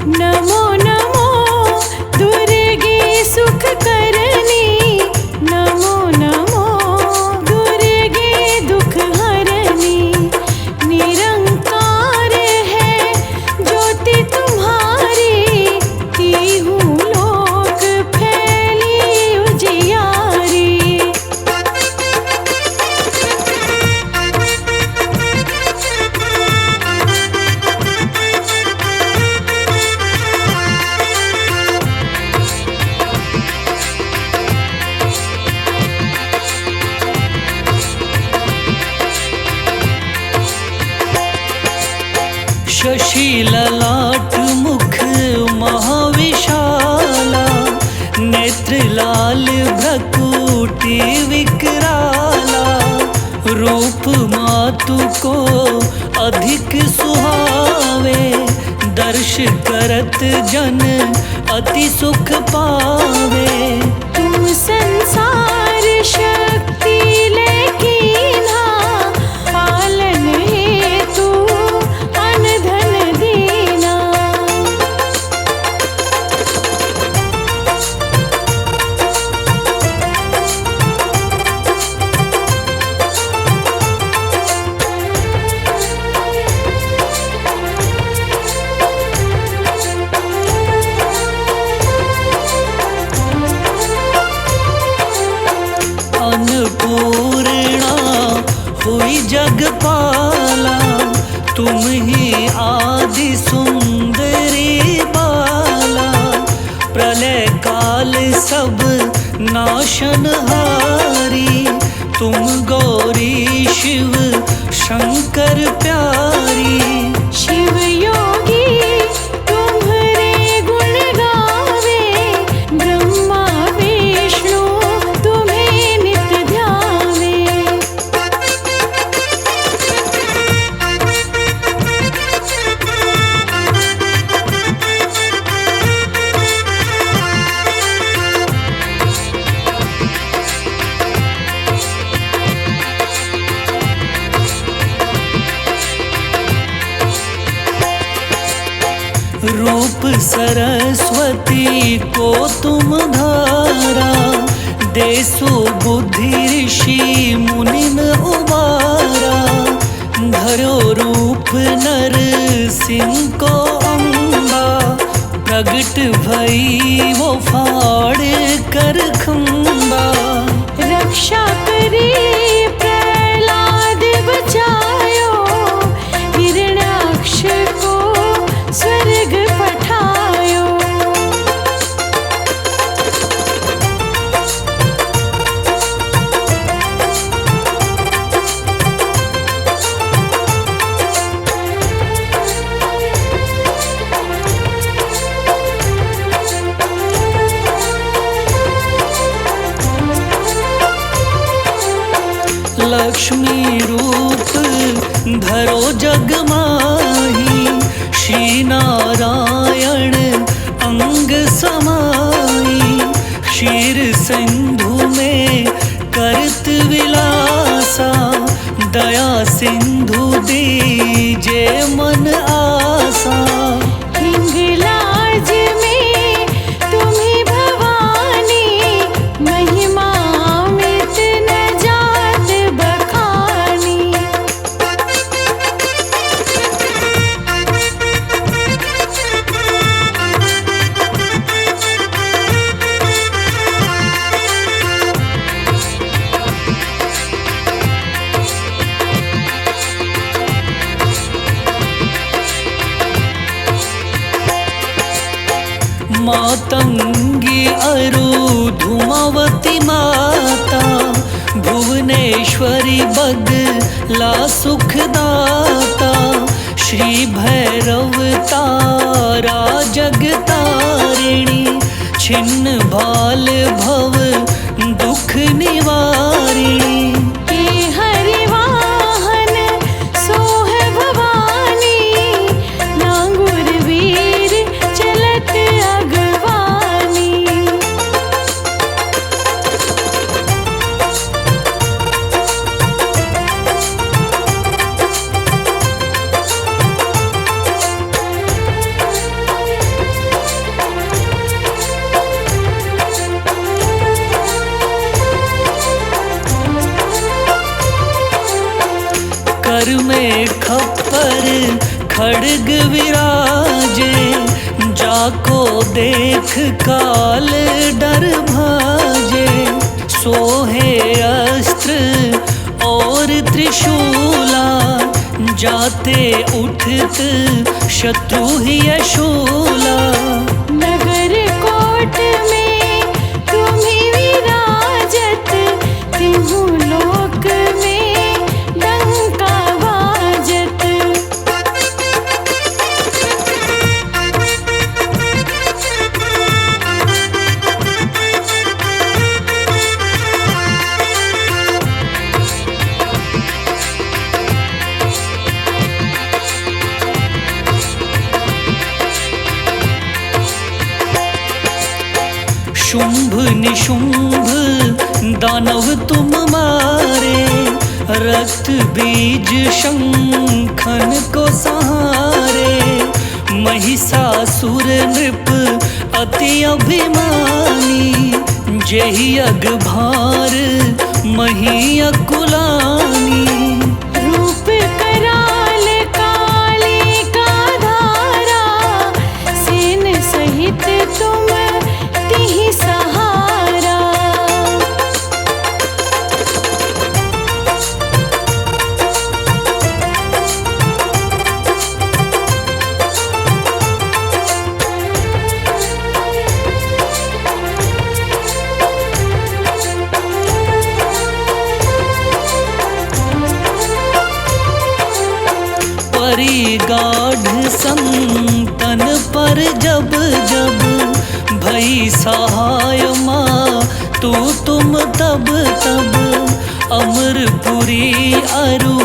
नमो नमो दुर्गे सुख करनी, नमो नमो दुर्गे दुख हरनी। निरंकार है ज्योति तुम्हारी, तीहू लोक फैली उजियारी। शशि ललाट मुख महाविशाला, नेत्र लाल भ्रकुटी विकराला। रूप मातु को अधिक सुहावे, दर्श करत जन अति सुख पावे। तुम संसार शक्ति लेकीन्हा, पालन हेतु अन धन दीना। अन्नपूर्णा हुई जगपाला, तुम ही आदि सुंदरी बाला। प्रलय काल सब नाशनहारी, तुम गौरी शिव शंकर प्यारी। शिव योगी तुम्हारे गुण गावे, ब्रह्मा विष्णु तुम्हें नित ध्यावे। रूप सरस्वती को तुम धारा, देसो बुद्धि ऋषि मुनिन उबारा। धरो रूप नर सिंह को अम्बा, प्रगट भई वो फाड़ कर खंबा। रक्षा करी प्रहलाद बचायो, हिरण्याक्ष को स्वर्ग पठायो। लक्ष्मी रूप धरो जग माही, श्री नारायण अंग समाई। क्षीर सिंधु में करत विलासा, दया सिंधु दीजे मन आसा। हिंगलाज में तुम्ही भवानी, महिमा अमित न जात बखानी। मातंगी अरु धूमावती माता, भुवनेश्वरी बगला सुखदाता। श्री भैरव तारा जगतारिणी, छिन्न भाल भव दुख निवारिणी। के हरिवाहन सोह भवानी, नांगुर वीर चलत अगवानी। सर में खप्पर खड्ग विराजे, जाको देख काल डर भाजे। सोहे अस्त्र और त्रिशूला, जाते उठत शत्रु ही शूला। नगर कोट में तुम्ही विराजत, तिहु लोक में डंका बाजत। शुंभ निशुंभ दानव तुम मारे, रक्त बीज शंखन को सहारे। महिषासुर नृप अति अभिमानी, जेहि अग भार मही अकुलानी। रूप कराल काली का धारा, सेन सहित तुम तिहि सहारा। परिगाढ़ संतन पर जब जब, भई सहाय माँ तू तुम तब तब। अमरपुरी अरु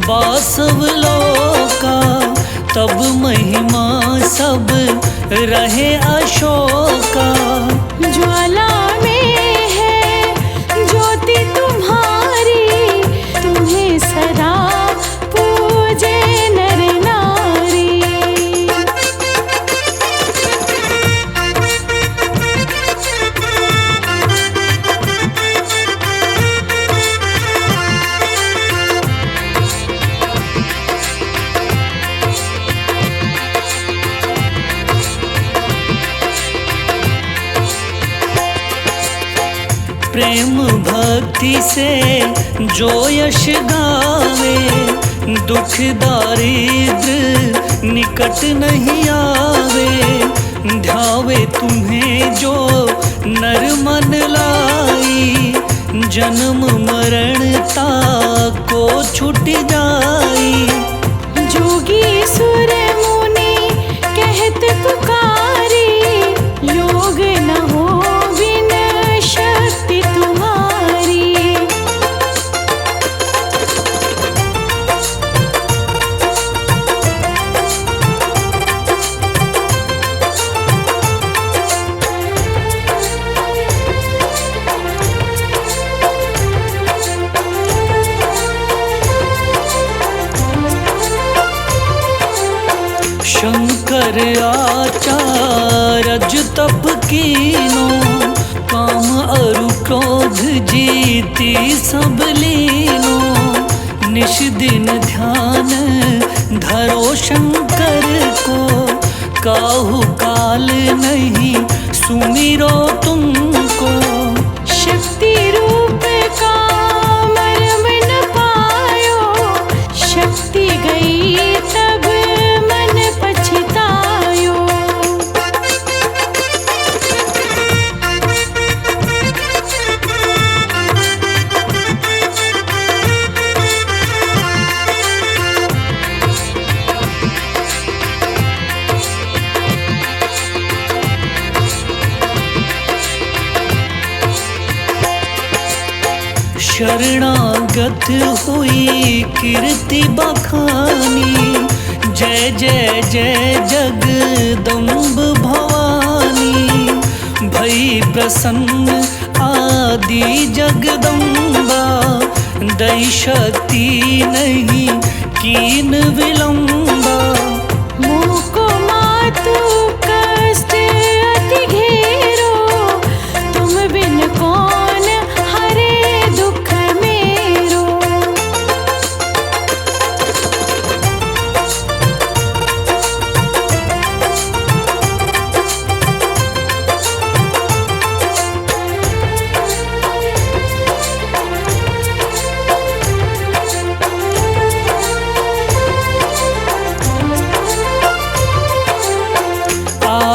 बासव लोका, तब महिमा सब रहे अशोका। ज्वाला में है ज्योति तुम्हारी, तुम्हें सदा पूजे नर नारी। प्रेम भक्ति से जो यश गावे, दुख दारिद्र निकट नहीं आवे। ध्यावे तुम्हें जो नर मन लाई, जन्म मरणता को छूट जाई। जोगी सुर मुनि कहत पुकारी, योग न हो बिन शक्ति तुम्हारी। शंकर आचार्य तप कीनो, काम अरु क्रोध जीती सब लीनो। निश दिन ध्यान धरो शंकर को, काहू काल नहीं सुमिरो तुमको। शक्ति रूप का मर्म न पायो, शक्ति गई तब मन पछतायो। शरणागत हुई कीर्ति बखानी, जय जय जय जगदम्ब भवानी। भई प्रसन्न आदि जगदम्बा, दई शक्ति नहीं कीन विलंबा। मुँह को मातु कष्ट अति घेरो, तुम बिन कौन हरे दुख मेरो।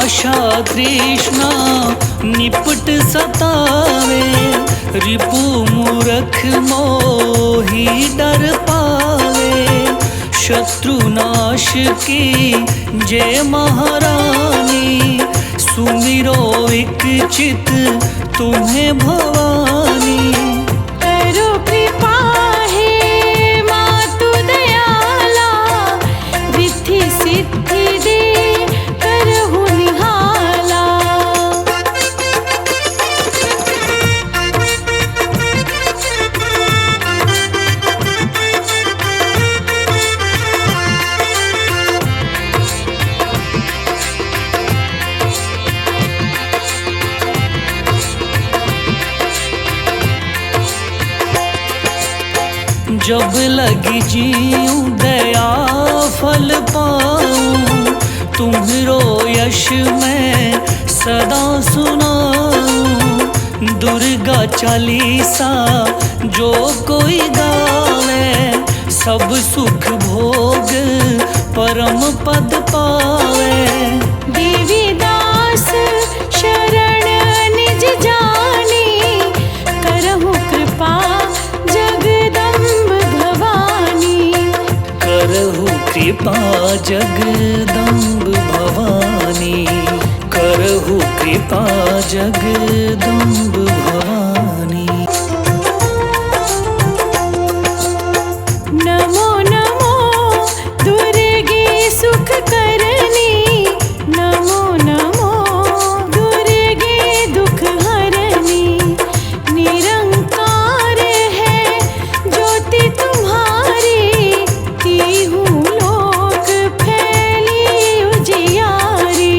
आशा तृष्णा निपट सतावे, रिपु मूरख मोही डर पावे। शत्रुनाश की जय महारानी, सुमिरो एक चित तुम्हें भवानी। करो कृपा हे मातु दयाला, रिद्धि सिद्धि दे करहु निहाला। जब लगी जीऊं दया फल पाऊं, तुम्हरो यश मैं सदा सुनाऊं। दुर्गा चालीसा जो कोई गावे, सब सुख भोग परम पद पावे। देवी दास शरण निज जानी, करहु कृपा जगदम्ब भवानी। करहु कृपा जगदम्ब भवानी, करहु कृपा जगदम्ब भवानी। नमो नमो दुर्गे सुख करनी, नमो नमो दुर्गे दुख हरनी। निरंकार है ज्योति तुम्हारी, तीहू लोक फैली उजियारी।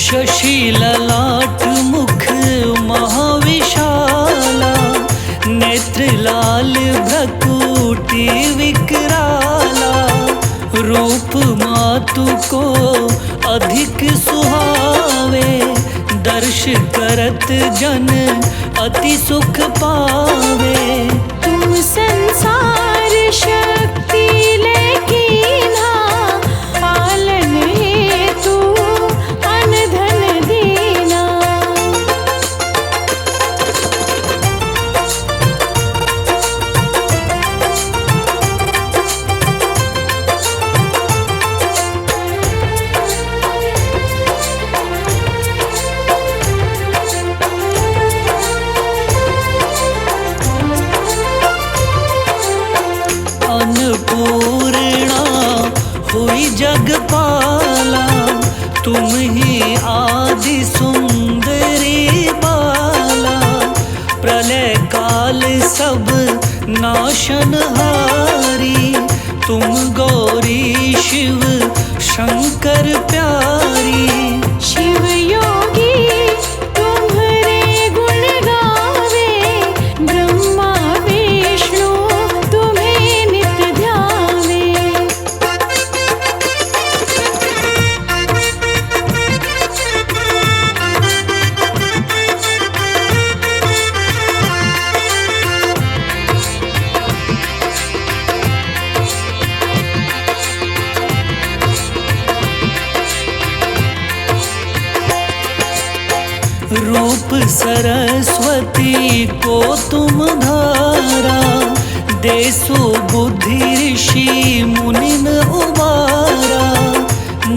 शशि ललाट मुख महाविशाला, नेत्र लाल भ्रकुटी विकराला। रूप मातु को अधिक सुहावे, दर्श करत जन अति सुख पावे। तुम संसार शक्ति लेकीन्हा, पालन हेतु अन धन दीना। अन्नपूर्णा हुई जगपाला, तुम ही आदि सुंदरी बाला। प्रलय काल सब नाशनहारी, तुम गौरी शिव शंकर प्यारी। शिव योगी तुम्हारे गुण गावे, ब्रह्मा विष्णु तुम्हें नित ध्यावे। रूप सरस्वती को तुम धारा, देसो बुद्धि ऋषि मुनिन उबारा।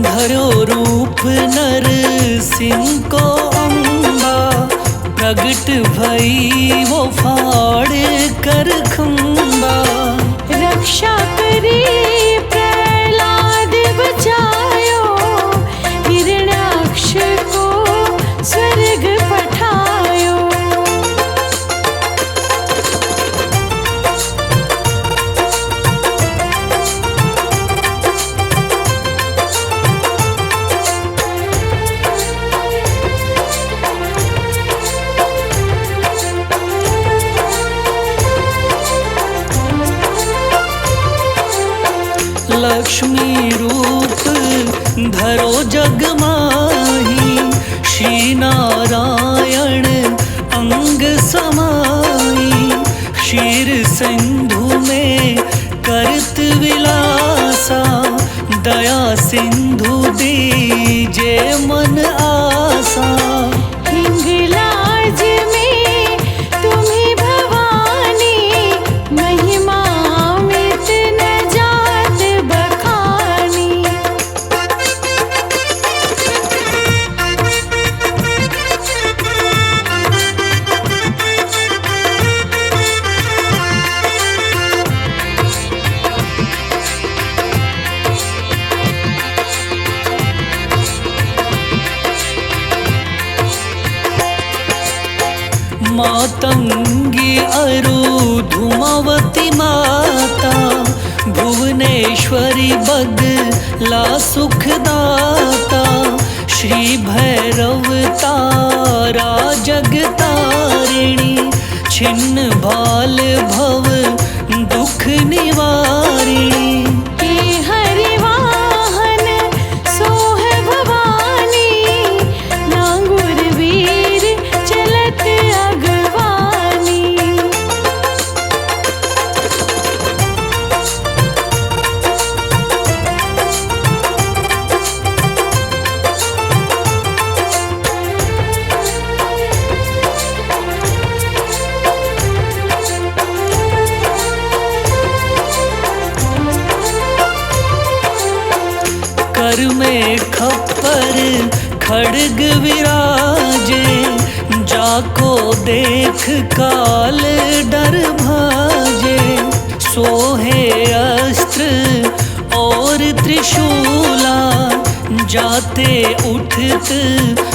धरो रूप नर सिंह को अम्बा, प्रगट भई वो फाड़ कर खंबा। रक्षा करी प्रहलाद बचायो, हिरण्याक्ष को स्वर्ग पठायो। लक्ष्मी रूप धरो जग माही, श्री नारायण अंग समाई। क्षीर सिंधु में करत विलासा, दया सिंधु दीजे मन आसा। हिंगलाज में तुम्ही भवानी, महिमा अमित न जात बखानी। मातंगी अरु धूमावती माता, भुवनेश्वरी बगला सुखदाता। श्री भैरव तारा जगतारिणी, छिन्न भाल भव दुख निवारिणी। हे हरिवाहन सोह भवानी, नांगुर वीर चलत अगवानी। कर में खप्पर खड़ग विराजे, जाको देख काल डर भाजे। सोहे अस्त्र और त्रिशूला, जाते उठत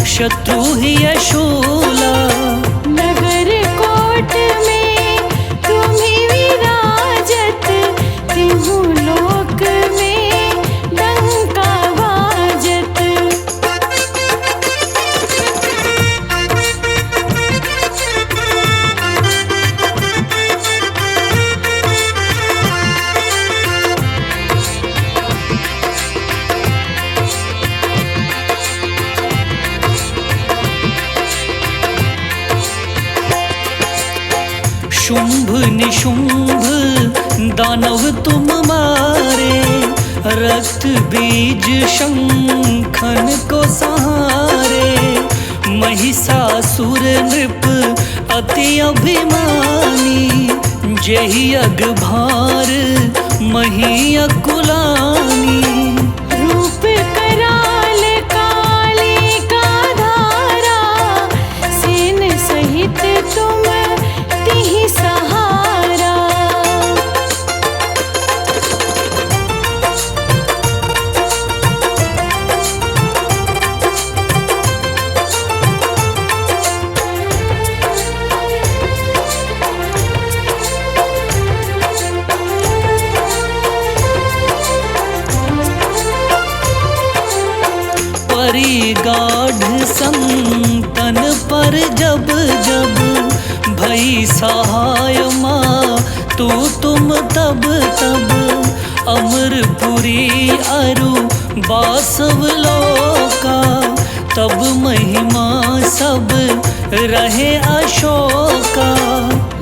शत्रु ही यशूला। नगर कोट में तुम्ही विराजत, तिहु लोक में डंका बाजत। शुंभ निशुंभ दानव तुम मारे, रक्त बीज शंखन को सहारे। महिषासुर नृप अति अभिमानी, जेहि अग भार मही अकुलानी। रूप कराल काली का धारा, सेन सहित तुम तिहि सहारा। परी गाढ़ संतन पर जब जब, भई सहाय माँ तू तुम तब तब। अमरपुरी अरु बासव लोका, तब महिमा सब रहे अशोका।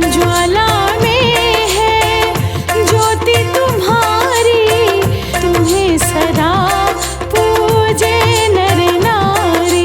ज्वाला में है ज्योति तुम्हारी, तुम्हें सदा पूजे नर नारी।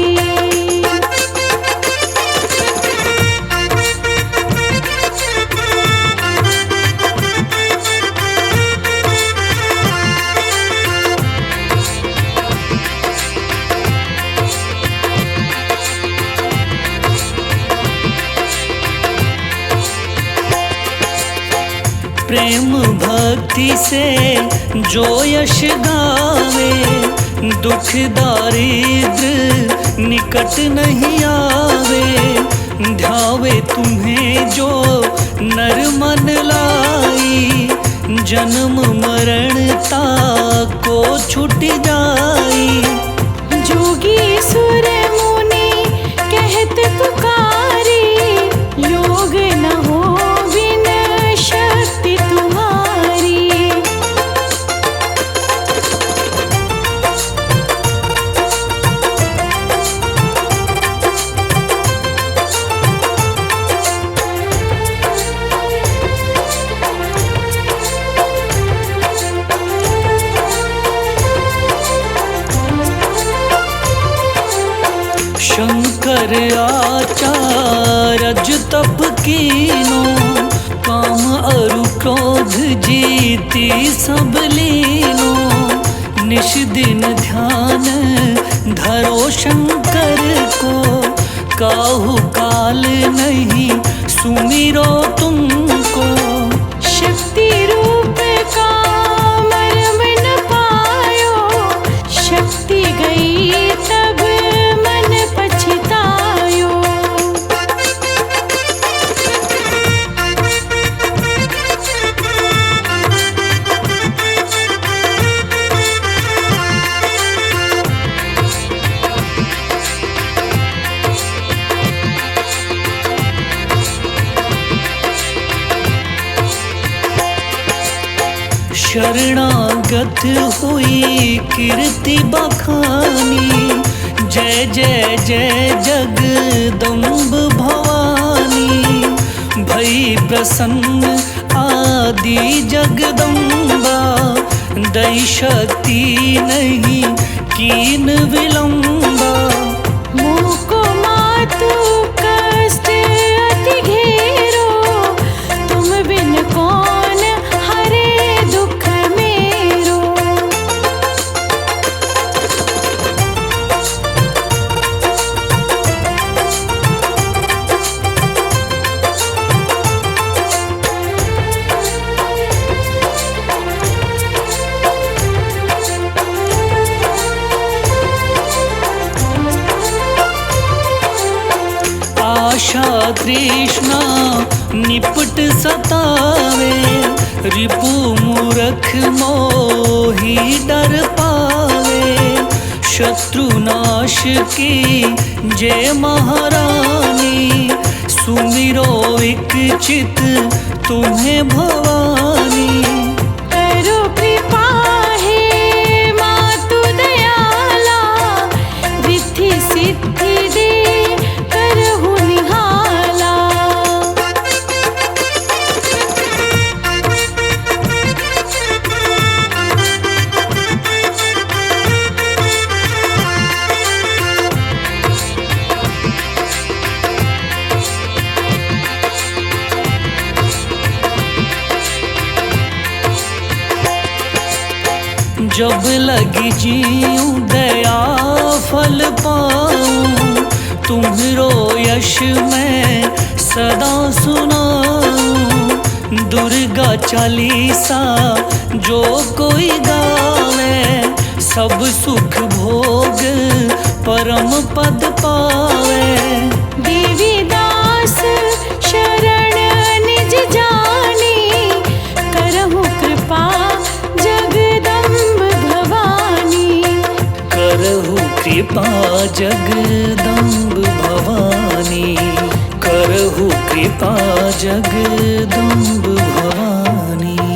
प्रेम भक्ति से जो यश गावे, दुख दारिद्र निकट नहीं आवे। ध्यावे तुम्हें जो नर मन लाई, जन्म मरणता को छूट जाई। जोगी सुर मुनि कहत पुकारी, योग न हो बिन शक्ति तुम्हारी। तप कीनो, काम अरु क्रोध जीती सब लीनो। निश दिन ध्यान धरो शंकर को, काहू काल नहीं सुमिरो तुमको। शक्ति रूप का मर्म न पायो, शक्ति गई तब मन पछतायो। शरणागत हुई कीर्ति बखानी, जय जय जय जगदम्ब भवानी। भई प्रसन्न आदि जगदम्बा, दई शक्ति नहीं कीन विलंबा। मुँह को मातु कष्ट अति घेरो, तुम बिन कौन हरे दुख मेरो। आशा तृष्णा निपट सतावे, रिपु मूरख मोही डर पावे। शत्रु नाश की जय महारानी, सुमिरो एक चित तुम्हें भवानी। करो कृपा हे मातु दयाला, रिद्धि सिद्धि दे करहु निहाला। जब लगी जीऊं दया फल पाऊं, तुम्हरो यश मैं सदा सुनाऊं। दुर्गा चालीसा जो कोई गावे, सब सुख भोग परम पद पावे। देवी दास शरण निज जानी, करहु कृपा जगदम्ब भवानी। करहु कृपा जगदम्ब भवानी, करहु कृपा जगदम्ब भवानी।